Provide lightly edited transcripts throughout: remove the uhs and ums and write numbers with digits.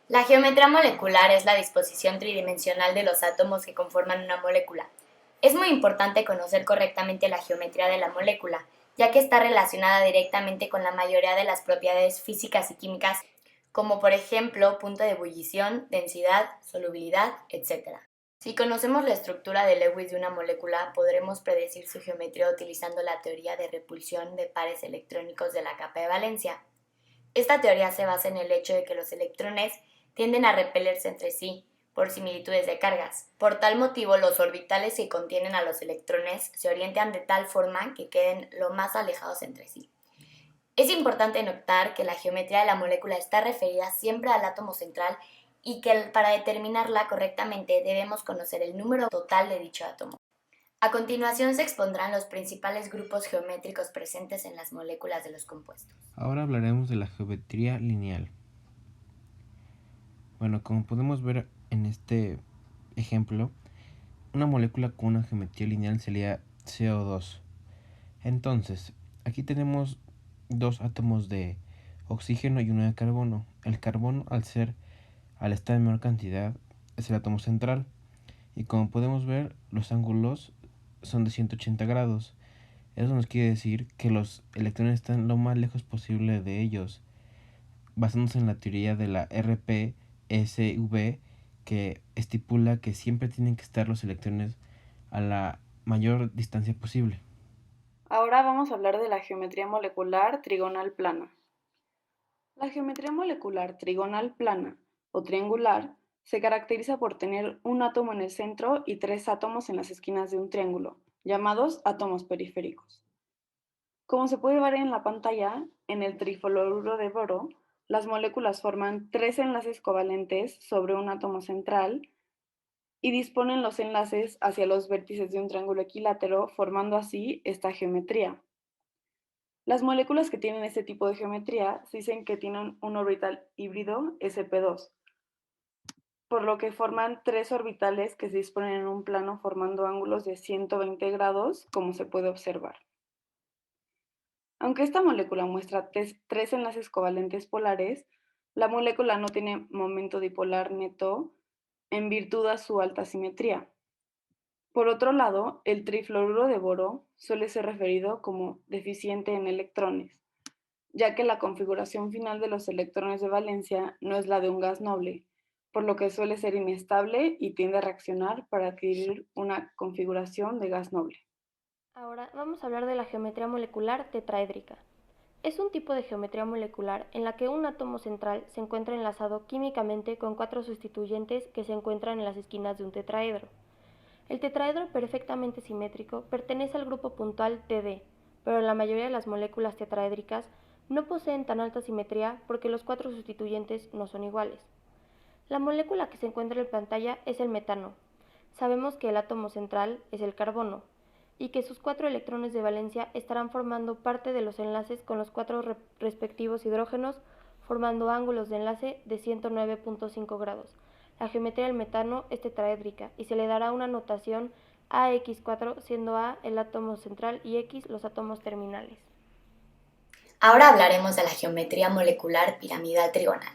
La geometría molecular es la disposición tridimensional de los átomos que conforman una molécula. Es muy importante conocer correctamente la geometría de la molécula, ya que está relacionada directamente con la mayoría de las propiedades físicas y químicas, como por ejemplo punto de ebullición, densidad, solubilidad, etc. Si conocemos la estructura de Lewis de una molécula, podremos predecir su geometría utilizando la teoría de repulsión de pares electrónicos de la capa de valencia. Esta teoría se basa en el hecho de que los electrones tienden a repelerse entre sí por similitudes de cargas. Por tal motivo, los orbitales que contienen a los electrones se orientan de tal forma que queden lo más alejados entre sí. Es importante notar que la geometría de la molécula está referida siempre al átomo central y que para determinarla correctamente debemos conocer el número total de dicho átomo. A continuación se expondrán los principales grupos geométricos presentes en las moléculas de los compuestos. Ahora hablaremos de la geometría lineal. Bueno, como podemos ver en este ejemplo, una molécula con una geometría lineal sería CO2. Entonces, aquí tenemos dos átomos de oxígeno y uno de carbono. El carbono, al estar en menor cantidad, es el átomo central. Y como podemos ver, los ángulos son de 180 grados. Eso nos quiere decir que los electrones están lo más lejos posible de ellos, basándose en la teoría de la RPSV, que estipula que siempre tienen que estar los electrones a la mayor distancia posible. Ahora vamos a hablar de la geometría molecular trigonal plana. La geometría molecular trigonal plana o triangular se caracteriza por tener un átomo en el centro y tres átomos en las esquinas de un triángulo, llamados átomos periféricos. Como se puede ver en la pantalla, en el trifluoruro de boro, las moléculas forman tres enlaces covalentes sobre un átomo central y disponen los enlaces hacia los vértices de un triángulo equilátero, formando así esta geometría. Las moléculas que tienen este tipo de geometría se dicen que tienen un orbital híbrido sp2, por lo que forman tres orbitales que se disponen en un plano formando ángulos de 120 grados, como se puede observar. Aunque esta molécula muestra tres enlaces covalentes polares, la molécula no tiene momento dipolar neto en virtud de su alta simetría. Por otro lado, el trifluoruro de boro suele ser referido como deficiente en electrones, ya que la configuración final de los electrones de valencia no es la de un gas noble, por lo que suele ser inestable y tiende a reaccionar para adquirir una configuración de gas noble. Ahora vamos a hablar de la geometría molecular tetraédrica. Es un tipo de geometría molecular en la que un átomo central se encuentra enlazado químicamente con cuatro sustituyentes que se encuentran en las esquinas de un tetraedro. El tetraedro perfectamente simétrico pertenece al grupo puntual Td, pero la mayoría de las moléculas tetraédricas no poseen tan alta simetría porque los cuatro sustituyentes no son iguales. La molécula que se encuentra en pantalla es el metano. Sabemos que el átomo central es el carbono y que sus cuatro electrones de valencia estarán formando parte de los enlaces con los cuatro respectivos hidrógenos, formando ángulos de enlace de 109.5 grados. La geometría del metano es tetraédrica y se le dará una notación AX4, siendo A el átomo central y X los átomos terminales. Ahora hablaremos de la geometría molecular piramidal trigonal.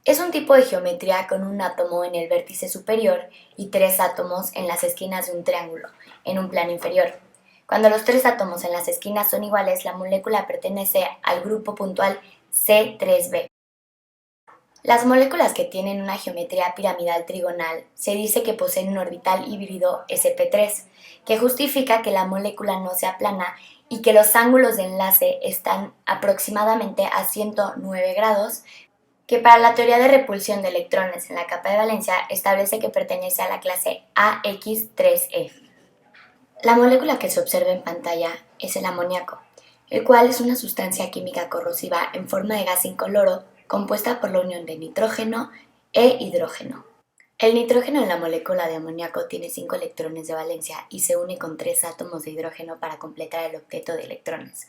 Es un tipo de geometría con un átomo en el vértice superior y tres átomos en las esquinas de un triángulo, en un plano inferior. Cuando los tres átomos en las esquinas son iguales, la molécula pertenece al grupo puntual C3b. Las moléculas que tienen una geometría piramidal trigonal se dice que poseen un orbital híbrido sp3, que justifica que la molécula no sea plana y que los ángulos de enlace están aproximadamente a 109 grados, que para la teoría de repulsión de electrones en la capa de valencia establece que pertenece a la clase AX3E. La molécula que se observa en pantalla es el amoníaco, el cual es una sustancia química corrosiva en forma de gas incoloro compuesta por la unión de nitrógeno e hidrógeno. El nitrógeno en la molécula de amoníaco tiene 5 electrones de valencia y se une con 3 átomos de hidrógeno para completar el octeto de electrones.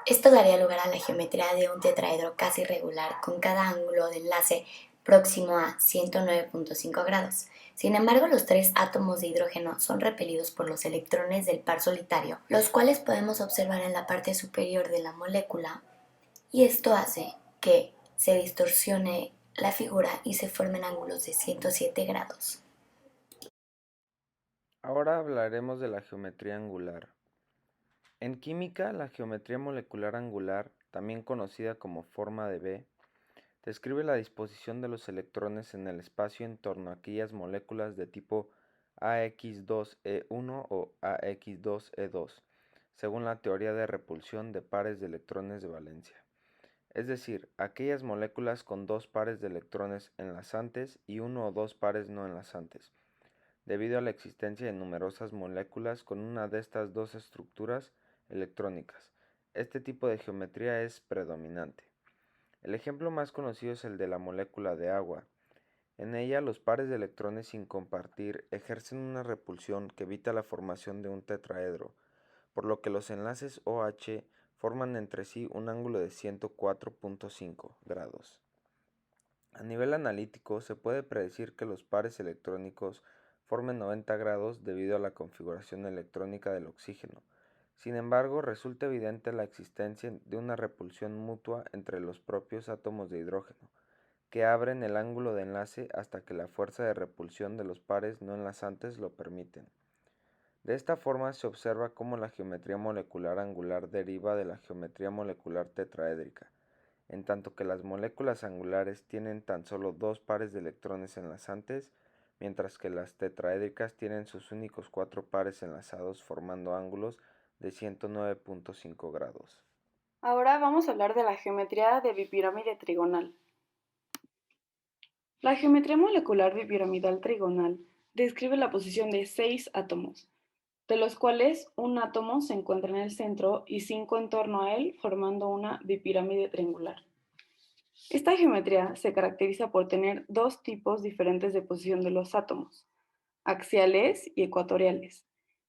Esto daría lugar a la geometría de un tetraedro casi regular con cada ángulo de enlace próximo a 109.5 grados. Sin embargo, los 3 átomos de hidrógeno son repelidos por los electrones del par solitario, los cuales podemos observar en la parte superior de la molécula, y esto hace que se distorsione la figura y se formen ángulos de 107 grados. Ahora hablaremos de la geometría angular. En química, la geometría molecular angular, también conocida como forma de B, describe la disposición de los electrones en el espacio en torno a aquellas moléculas de tipo AX2E1 o AX2E2, según la teoría de repulsión de pares de electrones de valencia. Es decir, aquellas moléculas con dos pares de electrones enlazantes y uno o dos pares no enlazantes, debido a la existencia de numerosas moléculas con una de estas dos estructuras electrónicas. Este tipo de geometría es predominante. El ejemplo más conocido es el de la molécula de agua. En ella, los pares de electrones sin compartir ejercen una repulsión que evita la formación de un tetraedro, por lo que los enlaces OH forman entre sí un ángulo de 104.5 grados. A nivel analítico, se puede predecir que los pares electrónicos formen 90 grados debido a la configuración electrónica del oxígeno. Sin embargo, resulta evidente la existencia de una repulsión mutua entre los propios átomos de hidrógeno, que abren el ángulo de enlace hasta que la fuerza de repulsión de los pares no enlazantes lo permiten. De esta forma se observa cómo la geometría molecular angular deriva de la geometría molecular tetraédrica, en tanto que las moléculas angulares tienen tan solo dos pares de electrones enlazantes, mientras que las tetraédricas tienen sus únicos 4 pares enlazados formando ángulos de 109.5 grados. Ahora vamos a hablar de la geometría de bipirámide trigonal. La geometría molecular bipiramidal trigonal describe la posición de 6 átomos, de los cuales un átomo se encuentra en el centro y 5 en torno a él, formando una bipirámide triangular. Esta geometría se caracteriza por tener dos tipos diferentes de posición de los átomos, axiales y ecuatoriales,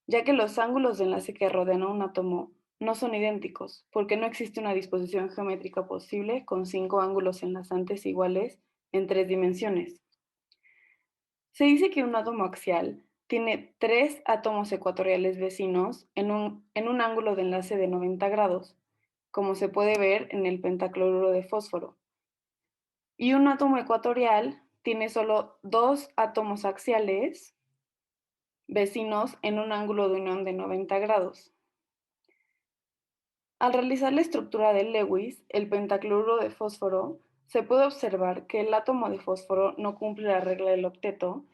ya que los ángulos de enlace que rodean a un átomo no son idénticos, porque no existe una disposición geométrica posible con 5 ángulos enlazantes iguales en 3 dimensiones. Se dice que un átomo axial tiene 3 átomos ecuatoriales vecinos en un ángulo de enlace de 90 grados, como se puede ver en el pentacloruro de fósforo. Y un átomo ecuatorial tiene solo 2 átomos axiales vecinos en un ángulo de unión de 90 grados. Al realizar la estructura de Lewis, el pentacloruro de fósforo, se puede observar que el átomo de fósforo no cumple la regla del octeto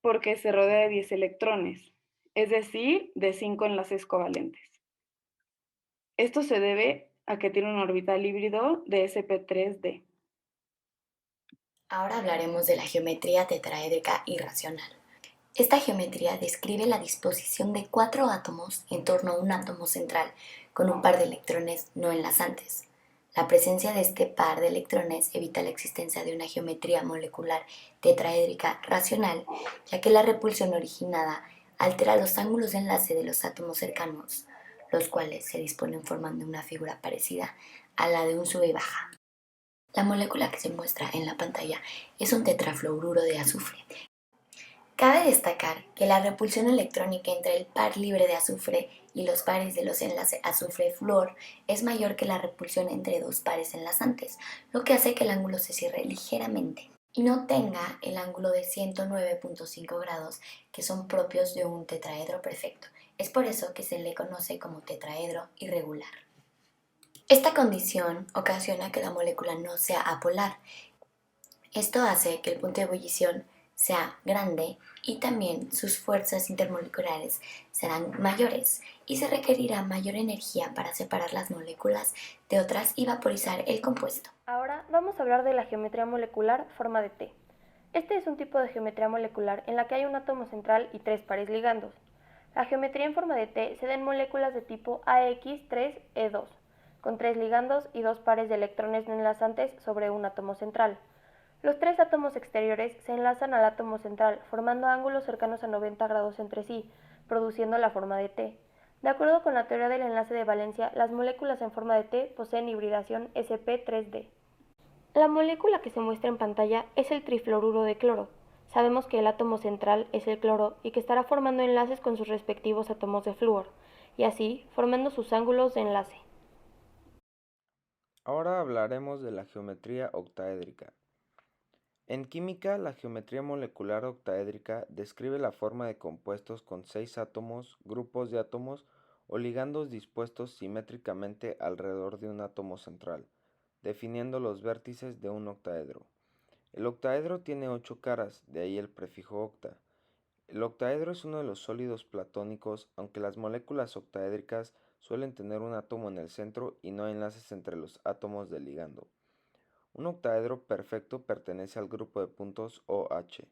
porque se rodea de 10 electrones, es decir, de 5 enlaces covalentes. Esto se debe a que tiene un orbital híbrido de sp3d. Ahora hablaremos de la geometría tetraédrica irracional. Esta geometría describe la disposición de 4 átomos en torno a un átomo central con un par de electrones no enlazantes. La presencia de este par de electrones evita la existencia de una geometría molecular tetraédrica racional, ya que la repulsión originada altera los ángulos de enlace de los átomos cercanos, los cuales se disponen formando una figura parecida a la de un sube y baja. La molécula que se muestra en la pantalla es un tetrafluoruro de azufre. Cabe destacar que la repulsión electrónica entre el par libre de azufre y los pares de los enlaces azufre-flúor es mayor que la repulsión entre dos pares enlazantes, lo que hace que el ángulo se cierre ligeramente y no tenga el ángulo de 109.5 grados que son propios de un tetraedro perfecto. Es por eso que se le conoce como tetraedro irregular. Esta condición ocasiona que la molécula no sea apolar. Esto hace que el punto de ebullición sea grande y también sus fuerzas intermoleculares serán mayores y se requerirá mayor energía para separar las moléculas de otras y vaporizar el compuesto. Ahora vamos a hablar de la geometría molecular forma de T. Este es un tipo de geometría molecular en la que hay un átomo central y 3 pares ligandos. La geometría en forma de T se da en moléculas de tipo AX3E2, con 3 ligandos y 2 pares de electrones no enlazantes sobre un átomo central. Los 3 átomos exteriores se enlazan al átomo central, formando ángulos cercanos a 90 grados entre sí, produciendo la forma de T. De acuerdo con la teoría del enlace de valencia, las moléculas en forma de T poseen hibridación sp3d. La molécula que se muestra en pantalla es el trifluoruro de cloro. Sabemos que el átomo central es el cloro y que estará formando enlaces con sus respectivos átomos de flúor, y así formando sus ángulos de enlace. Ahora hablaremos de la geometría octaédrica. En química, la geometría molecular octaédrica describe la forma de compuestos con 6 átomos, grupos de átomos o ligandos dispuestos simétricamente alrededor de un átomo central, definiendo los vértices de un octaedro. El octaedro tiene 8 caras, de ahí el prefijo octa. El octaedro es uno de los sólidos platónicos, aunque las moléculas octaédricas suelen tener un átomo en el centro y no enlaces entre los átomos del ligando. Un octaedro perfecto pertenece al grupo de puntos OH.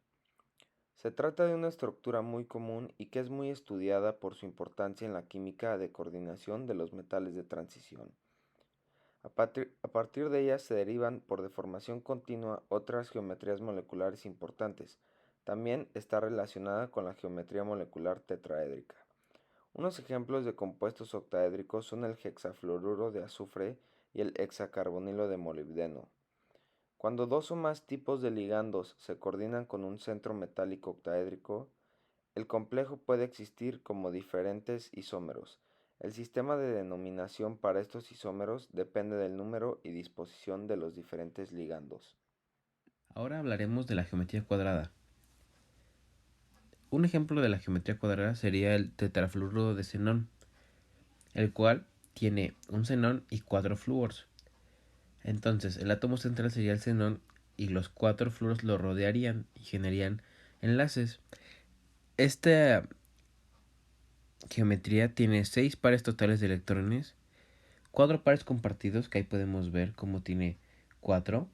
Se trata de una estructura muy común y que es muy estudiada por su importancia en la química de coordinación de los metales de transición. A partir de ella se derivan por deformación continua otras geometrías moleculares importantes. También está relacionada con la geometría molecular tetraédrica. Unos ejemplos de compuestos octaédricos son el hexafluoruro de azufre y el hexacarbonilo de molibdeno. Cuando dos o más tipos de ligandos se coordinan con un centro metálico octaédrico, el complejo puede existir como diferentes isómeros. El sistema de denominación para estos isómeros depende del número y disposición de los diferentes ligandos. Ahora hablaremos de la geometría cuadrada. Un ejemplo de la geometría cuadrada sería el tetrafluoruro de xenón, el cual tiene un xenón y 4 flúors. Entonces, el átomo central sería el xenón y los 4 fluoros lo rodearían y generarían enlaces. Esta geometría tiene 6 pares totales de electrones, 4 pares compartidos, que ahí podemos ver cómo tiene 4,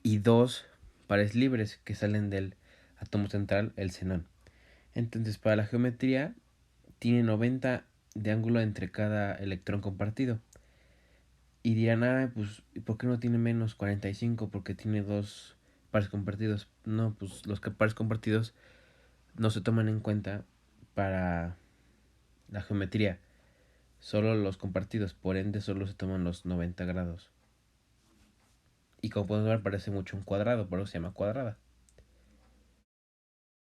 y 2 pares libres que salen del átomo central, el xenón. Entonces, para la geometría, tiene 90 de ángulo entre cada electrón compartido. Y dirán, pues, ¿por qué no tiene menos 45? Porque tiene 2 pares compartidos. No, pues los pares compartidos no se toman en cuenta para la geometría. Solo los compartidos, por ende solo se toman los 90 grados. Y como podemos ver parece mucho un cuadrado, por eso se llama cuadrada.